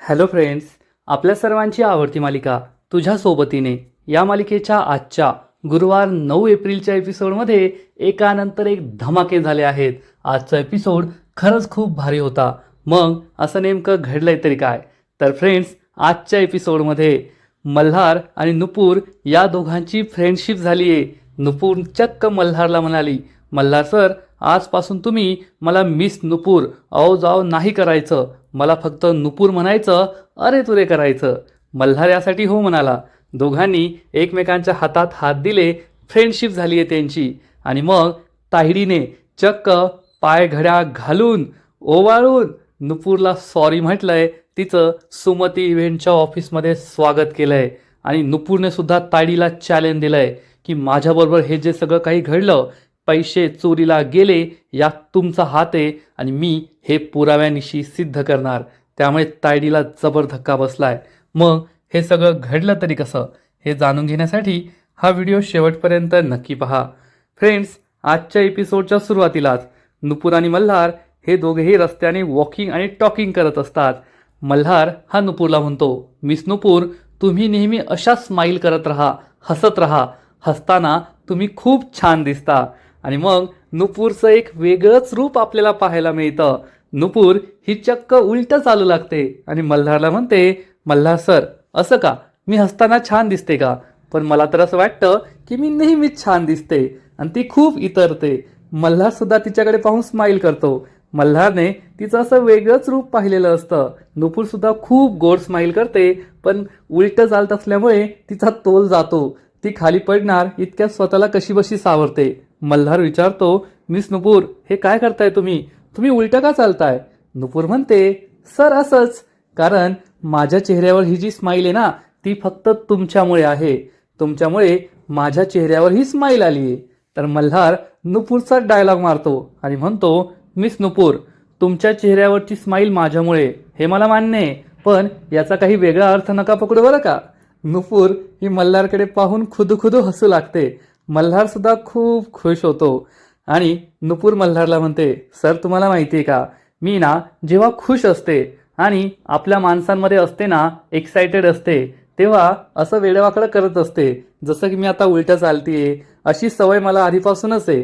Hello friends, आपल्या सर्वांची आवडती मालिका तुझ्या सोबतीने या मालिकेच्या आजच्या गुरुवार 9 एप्रिलच्या एपिसोडमध्ये एकानंतर एक धमाके झाले आहेत. आजचा एपिसोड खरंच खूप भारी होता. मग असं नेमकं घडलंय तरी काय? तर फ्रेंड्स, आजच्या एपिसोडमध्ये मल्हार आणि नुपूर या दोघांची फ्रेंडशिप झाली आहे. नुपूर चक्क मल्हारला म्हणाली, मल्हार सर, आजपासून तुम्ही मला मिस नुपूर आओ जाओ नाही करायचं, मला फक्त नुपूर म्हणायचं, अरे तुरे करायचं. मल्हार यासाठी हो म्हणाला. दोघांनी एकमेकांच्या हातात हात दिले. फ्रेंडशिप झाली आहे त्यांची. आणि मग तायडीने चक्क पायघड्या घालून ओवाळून नुपूरला सॉरी म्हटलंय. तिचं सुमती इव्हेंटच्या ऑफिसमध्ये स्वागत केलंय. आणि नुपूरने सुद्धा तायडीला चॅलेंज दिलंय की माझ्याबरोबर हे जे सगळं काही घडलं, पैसे चोरीला गेले, यात तुमचा हात आहे आणि मी हे पुराव्यानिशी सिद्ध करणार. त्यामुळे तायडीला जबर धक्का बसलाय. मग हे सगळं घडलं तरी कसं, हे जाणून घेण्यासाठी हा व्हिडिओ शेवटपर्यंत नक्की पहा. फ्रेंड्स, आजच्या एपिसोडच्या सुरुवातीलाच नुपूर आणि मल्हार हे दोघेही रस्त्याने वॉकिंग आणि टॉकिंग करत असतात. मल्हार हा नुपूरला म्हणतो, मिस नुपूर, तुम्ही नेहमी अशा स्माईल करत राहा, हसत राहा. हसताना तुम्ही खूप छान दिसता. आणि मग नुपूरचं एक वेगळंच रूप आपल्याला पाहायला मिळतं. नुपूर ही चक्क उलटं चालू लागते आणि मल्हारला म्हणते, मल्हार सर, असं का? मी हसताना छान दिसते का? पण मला तर असं वाटतं की मी नेहमीच छान दिसते. आणि ती खूप इतरते. मल्हार सुद्धा तिच्याकडे पाहून स्माईल करतो. मल्हारने तिचं असं वेगळंच रूप पाहिलेलं असतं. नुपूर सुद्धा खूप गोड स्माईल करते, पण उलटं चालत असल्यामुळे तिचा तोल जातो. ती खाली पडणार इतक्यात स्वतःला कशीबशी सावरते. मल्हार विचारतो, मिस नुपूर, हे काय करताय तुम्ही? तुम्ही उलटं का चालताय? नुपूर म्हणते, सर असंच, कारण माझ्या चेहऱ्यावर ही जी स्माईल आहे ना, ती फक्त तुमच्यामुळे आहे. तुमच्यामुळे माझ्या चेहऱ्यावर ही स्माईल आली आहे. तर मल्हार नुपूरचा डायलॉग मारतो आणि म्हणतो, मिस नुपूर, तुमच्या चेहऱ्यावरची स्माईल माझ्यामुळे, हे मला मान्य आहे, पण याचा काही वेगळा अर्थ नका पकडू बरं का. नुपूर ही मल्हारकडे पाहून खुदू हसू लागते. मल्हार सुद्धा खूप खुश होतो. आणि नुपूर मल्हारला म्हणते, सर तुम्हाला माहिती आहे का, मी ना जेव्हा खुश असते आणि आपल्या माणसांमध्ये असते ना, एक्सायटेड असते, तेव्हा असं वेडेवाकडं करत असते. जसं की मी आता उलटं चालतीये, अशी सवय मला आधीपासूनच आहे.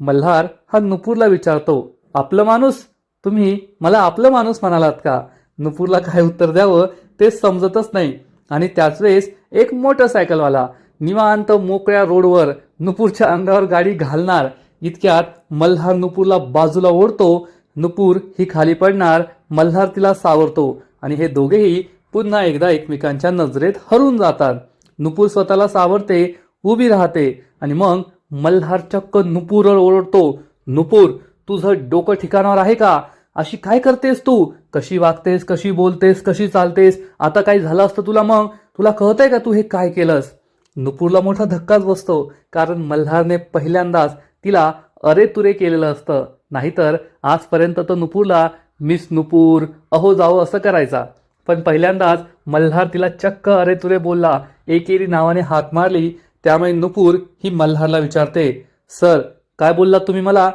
मल्हार हा नुपूरला विचारतो, आपलं माणूस? तुम्ही मला आपलं माणूस म्हणालात का? नुपूरला काय उत्तर द्यावं ते समजतच नाही. आणि त्याच वेळेस एक मोटरसायकलवाला निवांत मोकळ्या रोडवर नुपूरच्या अंगावर गाडी घालणार इतक्यात मल्हार नुपूरला बाजूला ओढतो. नुपूर ही खाली पडणार. मल्हार तिला सावरतो आणि हे दोघेही पुन्हा एकदा एकमेकांच्या नजरेत हरून जातात. नुपूर स्वतःला सावरते, उभी राहते आणि मग मल्हार चक्क नुपूरवर ओरडतो, नुपूर, तुझं डोकं ठिकाणावर आहे का? अशी काय करतेस तू? कशी वागतेस, कशी बोलतेस, कशी चालतेस? आता काही झालं असतं तुला, मग तुला कळतंय का तू हे काय केलंस? नुपूरला मोठा धक्काच बसतो, कारण मल्हारने पहिल्यांदाच तिला अरे तुरे केलेलं असतं. नाहीतर आजपर्यंत तर नुपूरला मिस नुपूर, अहो जाओ असं करायचा. पण पहिल्यांदाच मल्हार तिला चक्क अरे तुरे बोलला, एकेरी नावाने हाक मारली. त्यामुळे नुपूर ही मल्हारला विचारते, सर काय बोललात तुम्ही मला?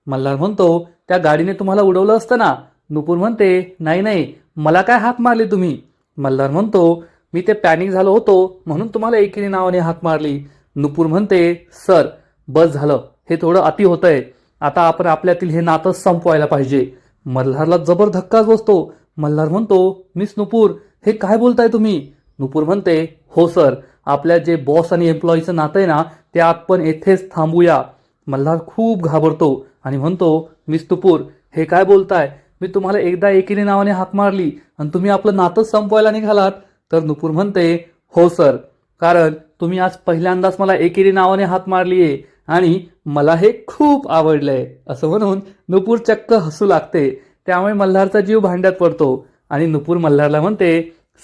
मल्हार म्हणतो, त्या गाडीने तुम्हाला उडवलं असतं ना. नुपूर म्हणते, नाही, मला काय हाक मारली तुम्ही? मल्हार म्हणतो, मी ते पॅनिक झालो होतो म्हणून तुम्हाला एकेरी नावाने हाक मारली. नुपूर म्हणते, सर बस झालं, हे थोडं अति होतंय. आता आपण आपल्यातील हे नातं संपवायला पाहिजे. मल्हारला जबर धक्काच बसतो. मल्हार म्हणतो, मिस नुपूर, हे काय बोलताय तुम्ही? नुपूर म्हणते, हो सर, आपल्या जे बॉस आणि एम्प्लॉईचं नातं आहे ना, ते आपण येथेच थांबूया. मल्हार खूप घाबरतो आणि म्हणतो, मिस नुपूर, हे काय बोलताय? मी तुम्हाला एकदा एकेरी नावाने हाक मारली आणि तुम्ही आपलं नातं संपवायला निघालात. तर नुपूर म्हणते, हो सर, कारण तुम्ही आज पहिल्यांदाच मला एकेरी नावाने हाक मारली आहे आणि मला हे खूप आवडलंय. असं म्हणून नुपूर चक्क हसू लागते. त्यामुळे मल्हारचा जीव भांड्यात पडतो आणि नुपूर मल्हारला म्हणते,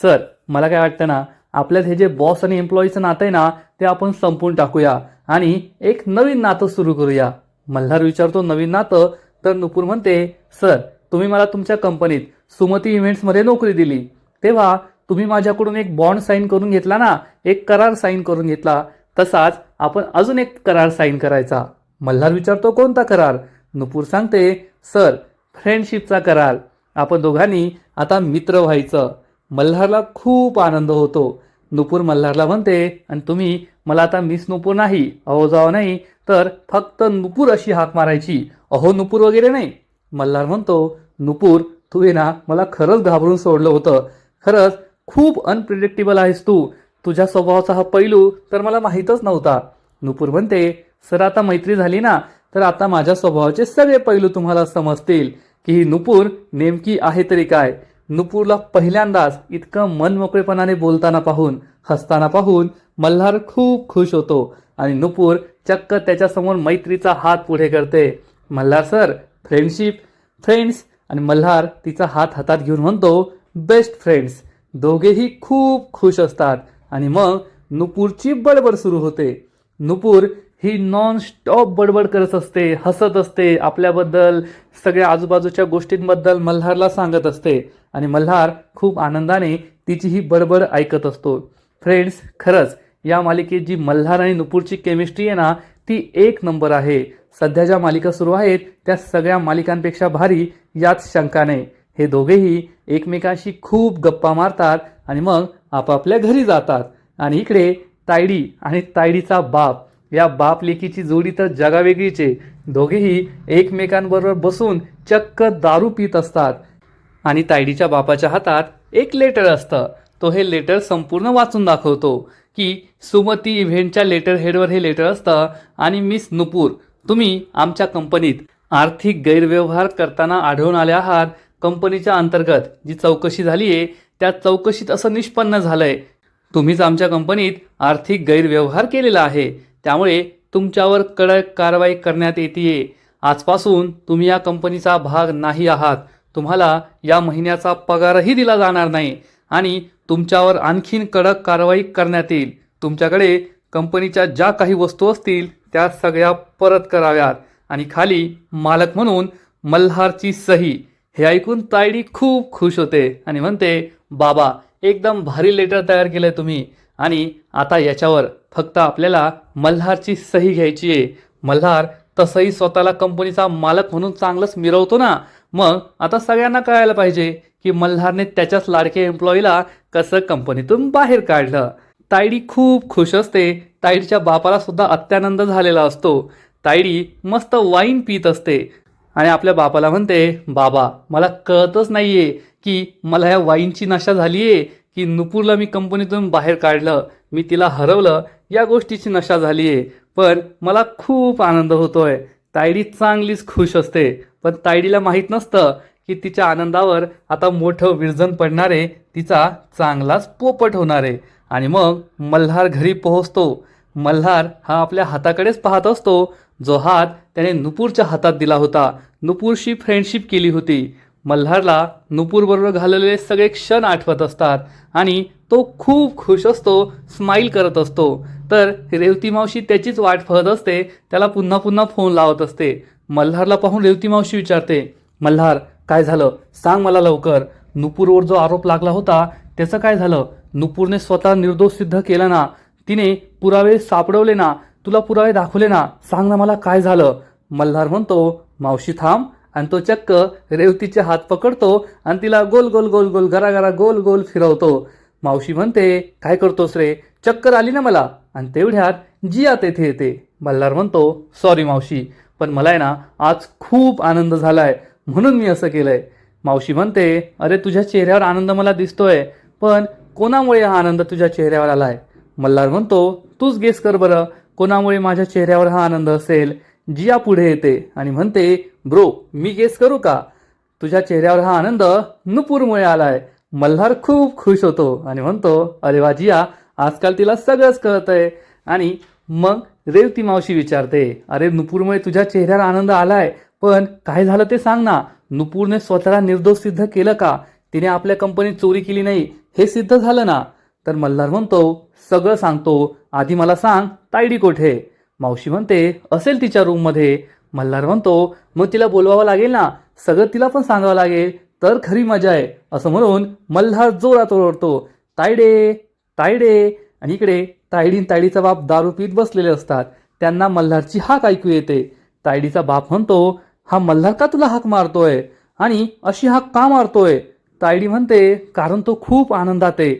सर मला काय वाटतं ना, आपल्यात हे जे बॉस आणि एम्प्लॉईचं नातं आहे ना, ते आपण संपवून टाकूया आणि एक नवीन नातं सुरू करूया. मल्हार विचारतो, नवीन नातं? तर नुपूर म्हणते, सर तुम्ही मला तुमच्या कंपनीत सुमती इव्हेंट्समध्ये नोकरी दिली, तेव्हा तुम्ही माझ्याकडून एक बॉन्ड साईन करून घेतला ना, एक करार साईन करून घेतला, तसाच आपण अजून एक करार साईन करायचा. मल्हार विचारतो, कोणता करार? नुपूर सांगते, सर फ्रेंडशिपचा करार. आपण दोघांनी आता मित्र व्हायचं. मल्हारला खूप आनंद होतो. नुपूर मल्हारला म्हणते, आणि तुम्ही मला आता मिस नुपूर नाही, अहो जाओ नाही, तर फक्त नुपूर अशी हाक मारायची, अहो नुपूर वगैरे नाही. मल्हार म्हणतो, नुपूर तू ना मला खरंच घाबरून सोडलं होतं. खरंच खूप अनप्रिडिक्टेबल आहेस तू. तुझ्या स्वभावाचा हा पैलू तर मला माहीतच नव्हता. नुपूर म्हणते, सर आता मैत्री झाली ना, तर आता माझ्या स्वभावाचे सगळे पैलू तुम्हाला समजतील की ही नुपूर नेमकी आहे तरी काय. नुपूरला पहिल्यांदाच इतकं मनमोकळेपणाने बोलताना पाहून, हसताना पाहून मल्हार खूप खुश होतो आणि नुपूर चक्क त्याच्यासमोर मैत्रीचा हात पुढे करते. Malhar sir, friendship, friends. आणि मल्हार तिचा हात हातात घेऊन म्हणतो, बेस्ट फ्रेंड्स. दोघेही खूप खुश असतात आणि मग नुपूरची बडबड सुरू होते. नुपूर ही नॉन स्टॉप बडबड करत असते, हसत असते, आपल्याबद्दल, सगळ्या आजूबाजूच्या गोष्टींबद्दल मल्हारला सांगत असते आणि मल्हार खूप आनंदाने तिची ही बडबड ऐकत असतो. फ्रेंड्स, खरंच या मालिकेत जी मल्हार आणि नुपूरची केमिस्ट्री आहे ना, ती एक नंबर आहे. सध्या ज्या मालिका सुरू आहेत त्या सगळ्या मालिकांपेक्षा भारी, यात शंका नाही. हे दोघेही एकमेकांशी खूप गप्पा मारतात आणि मग आपापल्या घरी जातात. आणि इकडे तायडी आणि तायडीचा बाप, या बाप लेकीची जोडी तर जगावेगळीच आहे. दोघेही एकमेकांबरोबर बसून चक्क दारू पित असतात आणि तायडीच्या बापाच्या हातात एक लेटर असतं. तो हे लेटर संपूर्ण वाचून दाखवतो की सुमती इव्हेंटच्या लेटर हेडवर हे लेटर असतं, आणि मिस नुपूर, तुम्ही आमच्या कंपनीत आर्थिक गैरव्यवहार करताना आढळून आले आहात. कंपनीच्या अंतर्गत जी चौकशी झाली आहे त्या चौकशीत असं निष्पन्न झालंय, तुम्हीच आमच्या कंपनीत आर्थिक गैरव्यवहार केलेला आहे. त्यामुळे तुमच्यावर कडक कारवाई करण्यात येते. आजपासून तुम्ही या कंपनीचा भाग नाही आहात. तुम्हाला या महिन्याचा पगारही दिला जाणार नाही आणि तुमच्यावर आणखीन कडक कारवाई करण्यात येईल. तुमच्याकडे कंपनीच्या ज्या काही वस्तू असतील त्या सगळ्या परत कराव्यात आणि खाली मालक म्हणून मल्हारची सही. हे ऐकून तायडी खूप खुश होते आणि म्हणते, बाबा एकदम भारी लेटर तयार केलंय तुम्ही, आणि आता याच्यावर फक्त आपल्याला मल्हारची सही घ्यायची आहे. मल्हार तसंही स्वतःला कंपनीचा मालक म्हणून चांगलंच मिरवतो ना, मग आता सगळ्यांना कळायला पाहिजे की मल्हारने त्याच्याच लाडक्या एम्प्लॉईला कसं कंपनीतून बाहेर काढलं. तायडी खूप खुश असते. तायडीच्या बापाला सुद्धा अत्यानंद झालेला असतो. तायडी मस्त वाईन पित असते आणि आपल्या बापाला म्हणते, बाबा मला कळतच नाहीये की मला ह्या वाईनची नशा झालीये की नुपूरला मी कंपनीतून बाहेर काढलं, मी तिला हरवलं, या गोष्टीची नशा झालीये, पण मला खूप आनंद होतोय. तायडी चांगलीच खुश असते, पण तायडीला माहीत नसतं की तिच्या आनंदावर आता मोठं विरजन पडणार आहे, तिचा चांगलाच पोपट होणार आहे. आणि मग मल्हार घरी पोहोचतो. मल्हार हा आपल्या हाताकडेच पाहत असतो, जो हात त्याने नुपूरच्या हातात दिला होता. नुपूरशी फ्रेंडशिप केली होती. मल्हारला नुपूरबरोबर घालवलेले सगळे क्षण आठवत असतात आणि तो खूप खुश असतो, स्माईल करत असतो. तर रेवती मावशी त्याचीच वाट पाहत असते, त्याला पुन्हा पुन्हा फोन लावत असते. मल्हारला पाहून रेवती मावशी विचारते, मल्हार काय झालं, सांग मला लवकर. नुपूरवर जो आरोप लागला होता त्याचं काय झालं? नुपूरने स्वतः निर्दोष सिद्ध केला ना, तिने पुरावे सापडवले ना, तुला पुरावे दाखवले ना, सांग ना मला काय झालं. मल्हार म्हणतो, मावशी थांब, आणि तो चक्क रेवतीचे हात पकडतो आणि तिला गोल गोल गोल गोल गरागरा गोल गोल फिरवतो. मावशी म्हणते, काय करतोस रे, चक्कर आली ना मला. आणि तेवढ्यात जिया तेथे येते. मल्हार म्हणतो, सॉरी मावशी, पण मला आहे ना आज खूप आनंद झालाय म्हणून मी असं केलंय. मावशी म्हणते, अरे तुझ्या चेहऱ्यावर आनंद मला दिसतोय, पण कोणामुळे हा आनंद तुझ्या चेहऱ्यावर आलाय? मल्हार म्हणतो, तूच गेस कर बरं, कोणामुळे माझ्या चेहऱ्यावर हा आनंद असेल. जिया पुढे येते आणि म्हणते, ब्रो मी गेस करू का? तुझ्या चेहऱ्यावर हा आनंद नुपूरमुळे आलाय. मल्हार खूप खुश होतो आणि म्हणतो, अरे वा जिया, आजकाल तिला सगळंच कळतंय. आणि मग रेवती मावशी विचारते, अरे नुपूरमुळे तुझ्या चेहऱ्यावर आनंद आलाय, पण काय झालं ते सांग ना. नुपूरने स्वतःला निर्दोष सिद्ध केलं का? तिने आपल्या कंपनीत चोरी केली नाही हे सिद्ध झालं ना? तर मल्हार म्हणतो, सगळं सांगतो, आधी मला सांग तायडी कोठे? मावशी म्हणते, असेल तिच्या रूममध्ये. मल्हार म्हणतो, मग तिला बोलवावं लागेल ना, सगळं तिला पण सांगावं लागेल, तर खरी मजा आहे. असं म्हणून मल्हार जोरात ओरडतो, तायडे तायडे. आणि इकडे तायडी तायडीचा बाप दारू पीत बसलेले असतात. त्यांना मल्हारची हाक ऐकू येते. तायडीचा बाप म्हणतो, हा मल्हार का तुला हाक मारतोय आणि अशी हाक का मारतोय? तायडी म्हणते कारण तो खूप आनंदात आहे.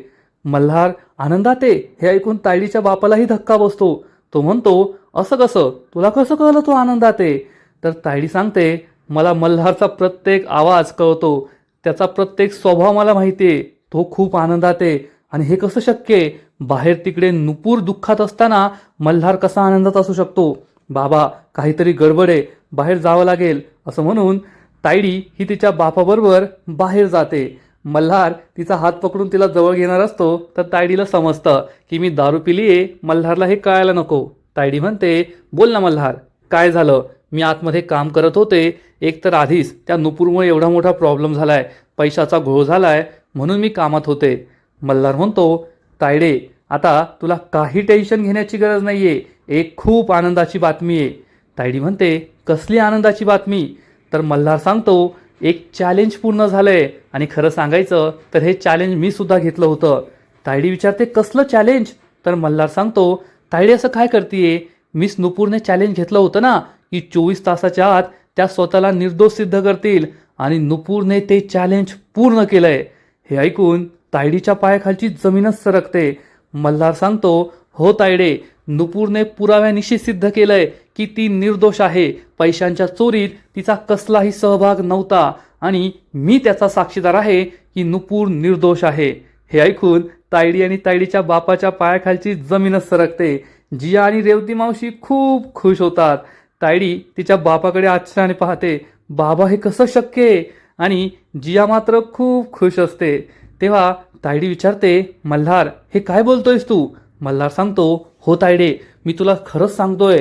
मल्हार आनंदात आहे हे ऐकून तायडीच्या बापालाही धक्का बसतो. तो म्हणतो असं कसं, तुला कसं कळलं तो आनंदात आहे? तर तायडी सांगते मला मल्हारचा प्रत्येक आवाज कळतो, त्याचा प्रत्येक स्वभाव मला माहिती आहे, तो खूप आनंदात आहे. आणि हे कसं शक्य आहे? बाहेर तिकडे नुपूर दुःखात असताना मल्हार कसा आनंदात असू शकतो? बाबा काहीतरी गडबड आहे, बाहेर जावं लागेल असं म्हणून तायडी ही तिच्या बापाबरोबर बाहेर जाते. मल्हार तिचा हात पकडून तिला जवळ घेणार असतो तर तायडीला समजतं की मी दारू पिलीये, मल्हारला हे कळायला नको. तायडी म्हणते बोल ना मल्हार, काय झालं? मी आतमध्ये काम करत होते, एक तर आधीच त्या नुपूरमुळे एवढा मोठा प्रॉब्लेम झालाय, पैशाचा घोळ झालाय, म्हणून मी कामात होते. मल्हार म्हणतो तायडे आता तुला काही टेन्शन घेण्याची गरज नाहीये, एक खूप आनंदाची बातमी आहे. तायडी म्हणते कसली आनंदाची बातमी? तर मल्हार सांगतो एक चॅलेंज पूर्ण झालंय आणि खरं सांगायचं तर हे चॅलेंज मी सुद्धा घेतलं होतं. तायडी विचारते कसलं चॅलेंज? तर मल्हार सांगतो तायडी असं काय करतीये? मिस नुपूरने चॅलेंज घेतलं होतं ना की 24 तासाच्या आत त्या स्वतःला निर्दोष सिद्ध करतील आणि नुपूरने ते चॅलेंज पूर्ण केलंय. हे ऐकून तायडीच्या पायाखालची जमीनच सरकते. मल्हार सांगतो हो तायडे, नुपूरने पुराव्यानिशी सिद्ध केलंय की ती निर्दोष आहे, पैशांच्या चोरीत तिचा कसलाही सहभाग नव्हता आणि मी त्याचा साक्षीदार आहे की नुपूर निर्दोष आहे. हे ऐकून तायडी आणि तायडीच्या बापाच्या पायाखालची जमीनच सरकते. जिया आणि रेवती मावशी खूप खुश होतात. तायडी तिच्या बापाकडे आश्चर्याने पाहते, बाबा हे कसं शक्य आहे? आणि जिया मात्र खूप खुश असते. तेव्हा तायडी विचारते मल्हार हे काय बोलतोयस तू? मल्हार सांगतो हो तायडे, मी तुला खरंच सांगतोय,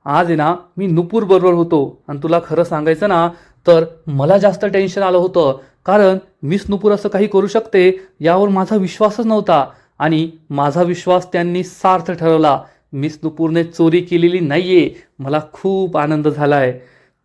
आज आहे ना मी नुपूर बरोबर होतो आणि तुला खरं सांगायचं ना तर मला जास्त टेन्शन आलं होतं, कारण मिस नुपूर असं काही करू शकते यावर माझा विश्वासच नव्हता आणि माझा विश्वास त्यांनी सार्थ ठरवला. मिस नुपूरने चोरी केलेली नाहीये, मला खूप आनंद झालाय.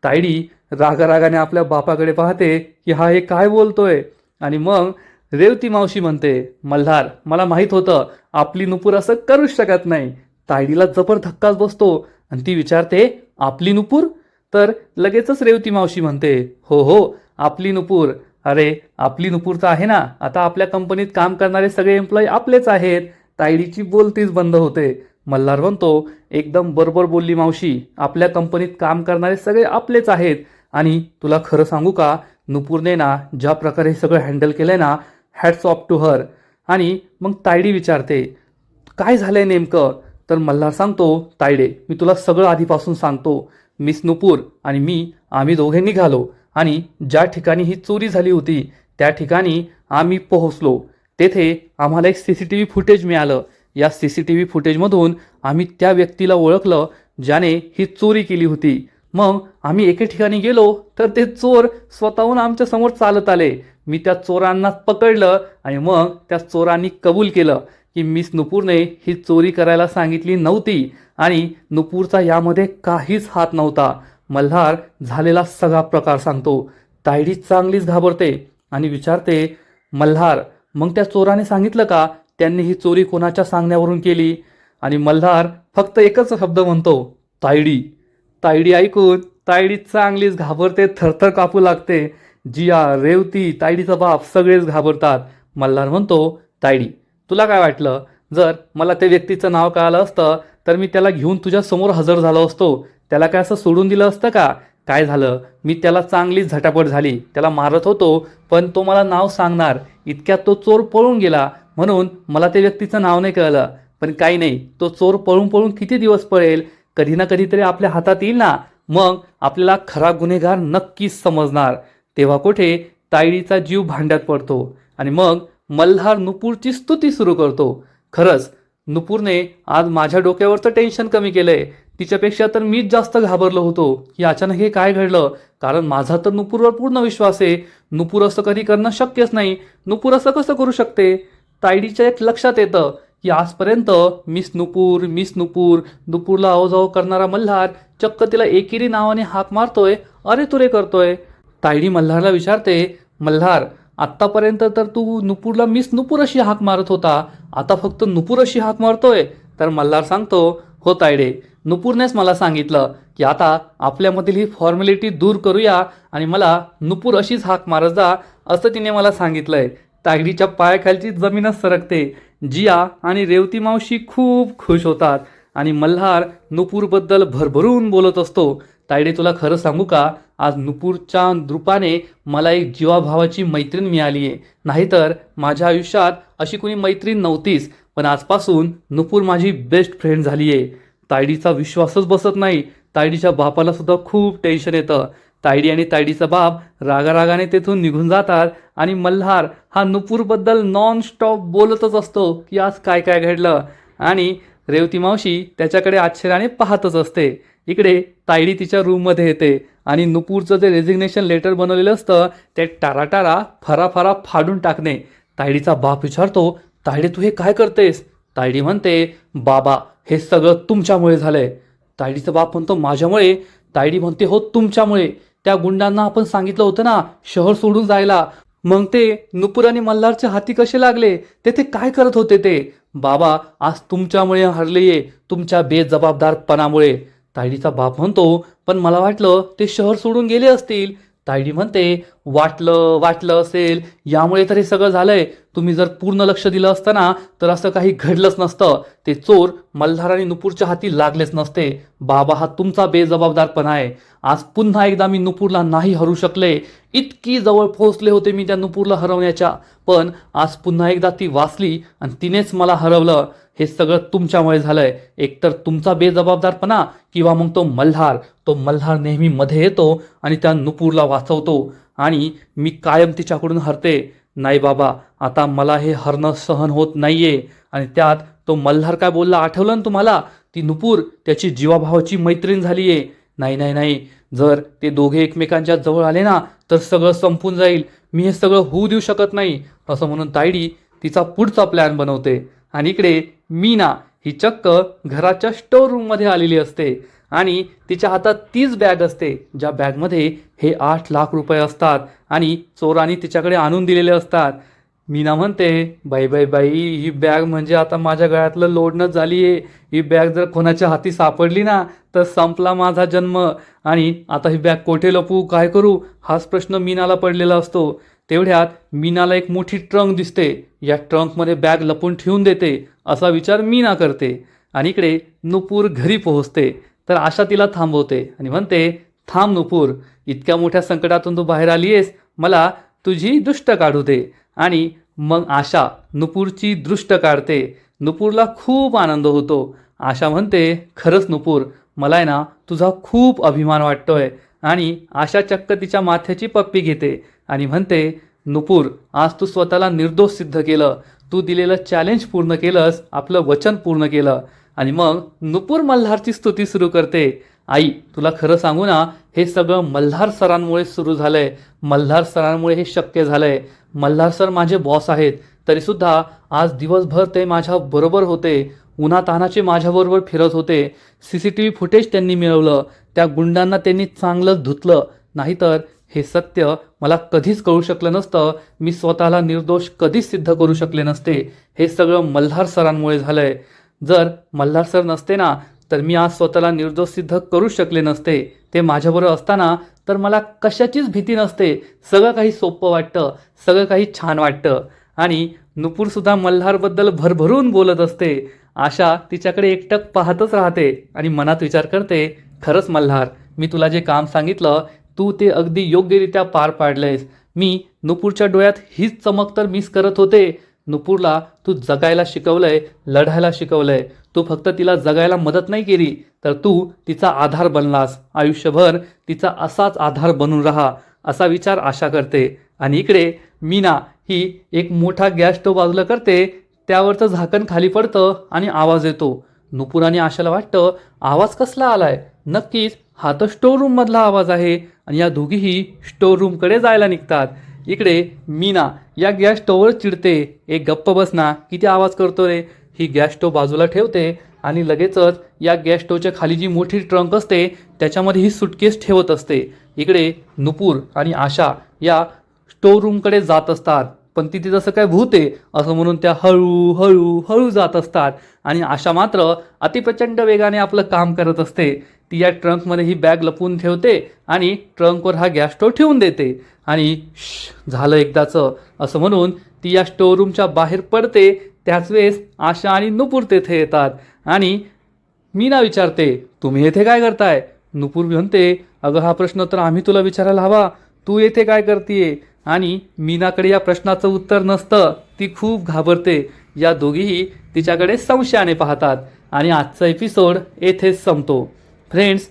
तायडी रागारागाने आपल्या बापाकडे पाहते की हा हे काय बोलतोय. आणि मग रेवती मावशी म्हणते मल्हार मला माहित होतं आपली नुपूर असं करूच शकत नाही. तायडीला जबर धक्काच बसतो आणि ती विचारते आपली नुपूर? तर लगेचच रेवती मावशी म्हणते हो हो आपली नुपूर. अरे आपली नुपूर तर आहे ना, आता आपल्या कंपनीत काम करणारे सगळे एम्प्लॉई आपलेच आहेत. तायडीची बोलतीच बंद होते. मल्हार म्हणतो एकदम बरोबर बोलली मावशी, आपल्या कंपनीत काम करणारे सगळे आपलेच आहेत. आणि तुला खरं सांगू का, नुपूरने ना ज्या प्रकारे हे सगळं हँडल केलंय ना, हॅट्स ऑफ टू हर. आणि मग तायडी विचारते काय झालंय नेमकं? तर मल्हार सांगतो तायडे मी तुला सगळं आधीपासून सांगतो. मिस नुपूर आणि मी आम्ही दोघे निघालो आणि ज्या ठिकाणी ही चोरी झाली होती त्या ठिकाणी आम्ही पोहोचलो. तेथे आम्हाला एक CCTV फुटेज मिळालं. या CCTV फुटेजमधून आम्ही त्या व्यक्तीला ओळखलं ज्याने ही चोरी केली होती. मग आम्ही एके ठिकाणी गेलो तर ते चोर स्वतःहून आमच्या समोर चालत आले. मी त्या चोरांना पकडलं आणि मग त्या चोरांनी कबूल केलं की मिस नुपूरने ही चोरी करायला सांगितली नव्हती आणि नुपूरचा यामध्ये काहीच हात नव्हता. मल्हार झालेला सगळा प्रकार सांगतो. तायडी चांगलीच घाबरते आणि विचारते मल्हार मग त्या चोराने सांगितलं का त्यांनी ही चोरी कोणाच्या सांगण्यावरून केली? आणि मल्हार फक्त एकच शब्द म्हणतो तायडी. तायडी ऐकून तायडी चांगलीच घाबरते, थरथर कापू लागते. जिया रेवती तायडीचा बाप सगळेच घाबरतात. मल्हार म्हणतो तायडी तुला काय वाटलं, जर मला त्या व्यक्तीचं नाव कळालं असतं तर मी त्याला घेऊन तुझ्या समोर हजर झालो असतो, त्याला काय असं सोडून दिलं असतं का? काय झालं, मी त्याला चांगलीच झटापट झाली, त्याला मारत होतो पण तो मला नाव सांगणार इतक्यात तो चोर पळून गेला, म्हणून मला त्या व्यक्तीचं नाव नाही कळलं. पण काही नाही, तो चोर पळून पळून किती दिवस पळेल, कधी ना कधीतरी आपल्या हातात येईल ना, मग आपल्याला खरा गुन्हेगार नक्कीच समजणार. तेव्हा कुठे तायडीचा जीव भांड्यात पडतो आणि मग मल्हार नुपूरची स्तुती सुरू करतो. खरंच नुपूरने आज माझ्या डोक्यावरचं टेन्शन कमी केलंय, तिच्यापेक्षा तर मीच जास्त घाबरलो होतो की अचानक हे काय घडलं, कारण माझा तर नुपूरवर पूर्ण विश्वास आहे. नुपूर असं कधी करणं शक्यच नाही, नुपूर असं कसं करू शकते? तायडीच्या एक लक्षात येतं की आजपर्यंत मिस नुपूर नुपूरला अवजाव करणारा मल्हार चक्क तिला एकेरी नावाने हाक मारतोय, अरे तुरे करतोय. तायडी मल्हारला विचारते मल्हार आत्तापर्यंत तर तू नुपूरला मिस नुपूर अशी हाक मारत होता, आता फक्त नुपूर अशी हाक मारतोय? तर मल्हार सांगतो हो तायडे, नुपूरनेच मला सांगितलं की आता आपल्यामधील ही फॉर्मॅलिटी दूर करूया आणि मला नुपूर अशीच हाक मारत जा, असं तिने मला सांगितलंय. तायडीच्या पायाखालची जमीनच सरकते. जिया आणि रेवती मावशी खूप खुश होतात आणि मल्हार नुपूरबद्दल भरभरून बोलत असतो. तायडे, तुला खरं सांगू का, आज नुपूरच्या रूपाने मला एक जीवाभावाची मैत्रीण मिळाली आहे. नाहीतर माझ्या आयुष्यात अशी कोणी मैत्रीण नव्हतीच, पण आजपासून नुपूर माझी बेस्ट फ्रेंड झाली आहे. तायडीचा विश्वासच बसत नाही. तायडीच्या बापाला सुद्धा खूप टेन्शन येतं. तायडी आणि तायडीचा बाप रागारागाने तेथून निघून जातात आणि मल्हार हा नुपूरबद्दल नॉन स्टॉप बोलतच असतो की आज काय काय घडलं. आणि रेवती मावशी त्याच्याकडे आश्चर्याने पाहतच असते. इकडे तायडी तिच्या रूममध्ये येते आणि नुपूरचं जे रेझिग्नेशन लेटर बनवलेलं असतं ते टाराटारा फराफरा फाडून टाकणे. तायडीचा बाप विचारतो, तायडे तू हे काय करतेस? तायडी म्हणते, बाबा हे सगळं तुमच्यामुळे झालंय. तायडीचा बाप म्हणतो, माझ्यामुळे? तायडी म्हणते, हो तुमच्यामुळे. त्या गुंडांना आपण सांगितलं होतं ना शहर सोडून जायला, मग ते नुपूर आणि मल्हारच्या हाती कसे लागले? ते काय करत होते ते? बाबा आज तुमच्यामुळे हरलेय, तुमच्या बेजबाबदारपणामुळे. तायडीचा बाप म्हणतो, पण मला वाटलं ते शहर सोडून गेले असतील. तायडी म्हणते, वाटलं असेल, यामुळे तर हे सगळं झालंय. तुम्ही जर पूर्ण लक्ष दिलं असतं ना तर असं काही घडलंच नसतं. ते चोर मल्हार आणि नुपूरच्या हाती लागलेच नसते. बाबा हा तुमचा बेजबाबदारपणा आहे. आज पुन्हा एकदा मी नुपूरला नाही हरू शकले. इतकी जवळ पोहोचले होते मी त्या नुपूरला हरवण्याच्या, पण आज पुन्हा एकदा ती वाचली आणि तिनेच मला हरवलं. हे सगळं तुमच्यामुळे झालंय. एकतर तुमचा बेजबाबदारपणा किंवा मग तो मल्हार नेहमी मध्ये येतो आणि त्या नुपूरला वाचवतो आणि मी कायम तिच्याकडून हरते. नाही बाबा, आता मला हे हरणं सहन होत नाहीये. आणि त्यात तो मल्हार काय बोलला आठवलं ना तुम्हाला? ती नुपूर त्याची जीवाभावाची मैत्रीण झालीये. नाही नाही नाही, जर ते दोघे एकमेकांच्या जवळ आले ना तर सगळं संपून जाईल. मी हे सगळं होऊ देऊ शकत नाही. असं म्हणून तायडी तिचा पुढचा प्लॅन बनवते. आणि इकडे मीना ही चक्क घराच्या स्टोर रूममध्ये आलेली असते आणि तिच्या हातात तीच बॅग असते ज्या बॅगमध्ये हे 8 लाख रुपये असतात आणि चोरांनी तिच्याकडे आणून दिलेले असतात. मीना म्हणते, बाई ही बॅग म्हणजे आता माझ्या गळ्यातलं लोडणंच झाली आहे. ही बॅग जर कोणाच्या हाती सापडली ना तर संपला माझा जन्म. आणि आता ही बॅग कोठे लपवू, काय करू, हाच प्रश्न मीनाला पडलेला असतो. तेवढ्यात मीनाला एक मोठी ट्रंक दिसते. या ट्रंकमध्ये बॅग लपून ठेवून देते असा विचार मीना करते. आणि इकडे नुपूर घरी पोहोचते तर आशा तिला थांबवते आणि म्हणते, थांब नुपूर, इतक्या मोठ्या संकटातून तू बाहेर आली आहेस, मला तुझी दृष्ट काढू दे. आणि मग आशा नुपूरची दृष्ट काढते. नुपूरला खूप आनंद होतो. आशा म्हणते, खरंच नुपूर, मला आहे ना तुझा खूप अभिमान वाटतोय. आणि आशा चक्क तिच्या माथ्याची पप्पी घेते आणि म्हणते, नुपूर, आज तू स्वतःला निर्दोष सिद्ध केलं. तू दिलेलं चॅलेंज पूर्ण केलंस, आपलं वचन पूर्ण केलं. आणि मग नुपूर मल्हारची स्तुती सुरू करते. आई, तुला खरं सांगू ना, हे सगळं मल्हार सरांमुळे सुरू झालंय. मल्हार सरांमुळे हे शक्य झालंय. मल्हार सर माझे बॉस आहेत, तरीसुद्धा आज दिवसभर ते माझ्या बरोबर होते. उन्हातानाचे माझ्याबरोबर फिरत होते. CCTV फुटेज त्यांनी मिळवलं. त्या गुंडांना त्यांनी चांगलं धुतलं. नाहीतर हे सत्य मला कधीच कळू शकलं नसतं. मी स्वतःला निर्दोष कधीच सिद्ध करू शकले नसते. हे सगळं मल्हार सरांमुळे झालंय. जर मल्हार सर नसते ना तर मी आज स्वतःला निर्दोष सिद्ध करू शकले नसते. ते माझ्याबरोबर असताना तर मला कशाचीच भीती नसते. सगळं काही सोपं वाटतं, सगळं काही छान वाटतं. आणि नुपूरसुद्धा मल्हारबद्दल भरभरून बोलत असते. आशा तिच्याकडे एकटक पाहतच राहते आणि मनात विचार करते, खरंच मल्हार, मी तुला जे काम सांगितलं तू ते अगदी योग्यरित्या पार पाडलंयस. मी नुपूरच्या डोळ्यात हीच चमक तर मिस करत होते. नुपूरला तू जगायला शिकवलंय, लढायला शिकवलंय. तू फक्त तिला जगायला मदत नाही केली तर तू तिचा आधार बनलास. आयुष्यभर तिचा असाच आधार बनून राहा, असा विचार आशा करते. आणि इकडे मीना ही एक मोठा गॅस स्टोव्ह बाजूला करते. त्यावरचं झाकण खाली पडतं आणि आवाज येतो. नुपूर आणि आशाला वाटतं, आवाज कसला आलाय? नक्कीच हा तर स्टोर रूम मधला आवाज आहे. आणि या दोघीही स्टोर रूमकडे जायला निघतात. इकडे मीना या गॅस स्टोव्हवर चिडते, एक गप्प बस ना, किती आवाज करतो रे. ही गॅस स्टोव्ह बाजूला ठेवते आणि लगेचच या गॅस स्टोव्हच्या खाली जी मोठी ट्रंक असते त्याच्यामध्ये ही सुटकेस ठेवत असते. इकडे नुपूर आणि आशा या स्टोर रूमकडे जात असतात. पण तिथे जसं काय भूत आहे असं म्हणून त्या हळू हळू हळू जात असतात. आणि आशा मात्र अतिप्रचंड वेगाने आपलं काम करत असते. ती या ट्रंकमध्ये ही बॅग लपवून ठेवते आणि ट्रंकवर हा गॅस स्टोव्ह ठेवून देते. आणि झालं एकदाचं असं म्हणून ती या स्टोअरूमच्या बाहेर पडते. त्याच वेळेस आशा आणि नुपूर तेथे येतात आणि मीना विचारते, तुम्ही येथे काय करताय? नुपूर म्हणते, अगं हा प्रश्न तर आम्ही तुला विचारायला हवा, तू येथे काय करतीये? आणि मीनाकडे या प्रश्नाचं उत्तर नसतं. ती खूप घाबरते. या दोघीही तिच्याकडे संशयाने पाहतात आणि आजचा एपिसोड येथेच संपतो. फ्रेंड्स,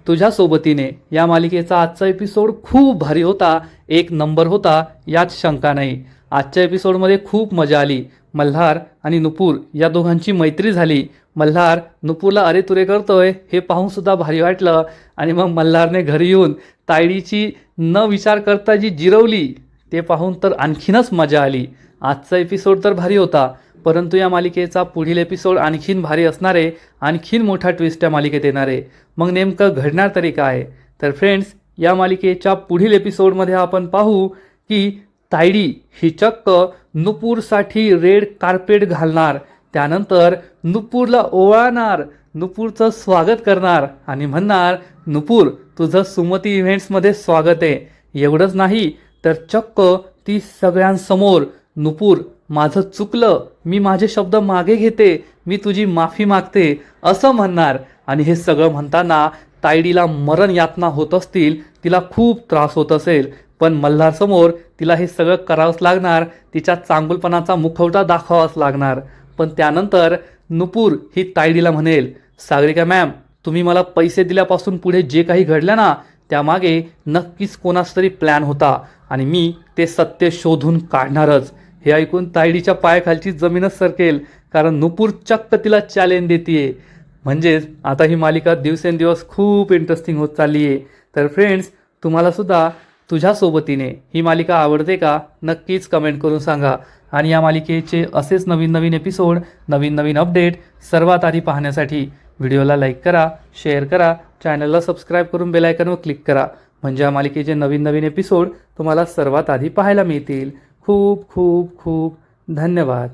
तुझ्या सोबतीने या मालिकेचा आजचा एपिसोड खूप भारी होता, एक नंबर होता, यात शंका नाही. आजच्या एपिसोडमध्ये खूप मजा आली. मल्हार आणि नुपूर या दोघांची मैत्री झाली. मल्हार नुपूरला अरे तुरे करतोय हे पाहून सुद्धा भारी वाटलं. आणि मग मल्हारने घरी येऊन तायडीची न विचार करता जी जिरवली ते पाहून तर आणखीनच मजा आली. आजचा एपिसोड तर भारी होता, परंतु या मालिकेचा पुढील एपिसोड आणखीन भारी असणार आहे. आणखीन मोठा ट्विस्ट या मालिकेत येणार आहे. मग नेमकं घडणार तरी काय? तर फ्रेंड्स, या मालिकेच्या पुढील एपिसोडमध्ये आपण पाहू की तायडी ही चक्क नुपूरसाठी रेड कार्पेट घालणार, त्यानंतर नुपूरला ओवाळणार, नुपूरचं स्वागत करणार आणि म्हणणार, नुपूर तुझं सुमती इव्हेंट्समध्ये स्वागत आहे. एवढंच नाही तर चक्क ती सगळ्यांसमोर, नुपूर माझं चुकलं, मी माझे शब्द मागे घेते, मी तुझी माफी मागते असं म्हणणार. आणि हे सगळं म्हणताना तायडीला मरण यातना होत असतील, तिला खूप त्रास होत असेल, पण मल्हारसमोर तिला हे सगळं करावंच लागणार. तिच्या चांगुलपणाचा मुखवटा दाखवावाच लागणार. पण त्यानंतर नुपूर ही तायडीला म्हणेल, सागरिका मॅम, तुम्ही मला पैसे दिल्यापासून पुढे जे काही घडलं ना, त्यामागे नक्कीच कोणाचा तरी प्लॅन होता आणि मी ते सत्य शोधून काढणारच. हे ऐकून तायडीच्या पायाखालची जमीनच सरकेल, कारण नुपूर चक्क तिला चॅलेंज देतीये. म्हणजेच आता ही मालिका दिवसेंदिवस खूप इंटरेस्टिंग होत चालली आहे. तर फ्रेंड्स, तुम्हाला सुद्धा तुझ्या सोबतीने ही मालिका आवडते का? नक्कीच कमेंट करून सांगा. आणि या मालिकेचे असेच नवीन नवीन एपिसोड, नवीन नवीन अपडेट सर्वात आधी पाहण्यासाठी व्हिडिओला लाईक करा, शेअर करा, चॅनलला सबस्क्राईब करून बेल आयकॉनवर क्लिक करा. म्हणजे या मालिकेचे नवीन नवीन एपिसोड तुम्हाला सर्वात आधी पाहायला मिळतील. खूप खूप खूप धन्यवाद.